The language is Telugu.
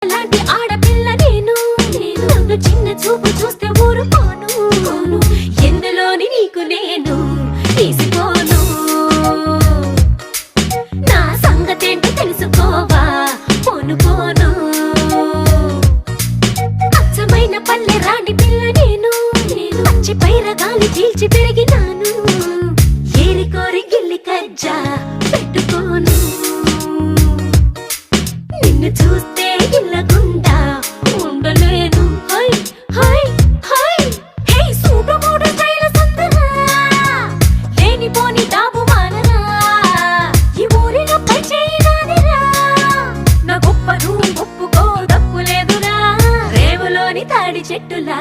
అలాంటి ఆడపిల్ల నేను నన్ను చిన్న చూపు చూస్తే ఊరుకోను ఎందులోని నీకు నేను తీసుకోను నా సంగతేంటో తెలుసుకోవా పోను అచ్చమైన పల్లె రాణి పిల్ల నేను పచ్చి పైరగాలి చీల్చి పెరిగినాను ఏరి కోరి గిల్లి కజ్జా పెట్టుకోను నిన్ను చూస్తే ఇల్లగుండా ఉండలేను హై హై హై హే సూటు మూడు స్టైల్ సందరా లేని పోని డాబు మానరా ఈ ఊరిలో పై చేయనాదిరా నా గొప్పను ఒప్పుకో తప్పు లేదురా రేవులోని తాడి చెట్టులా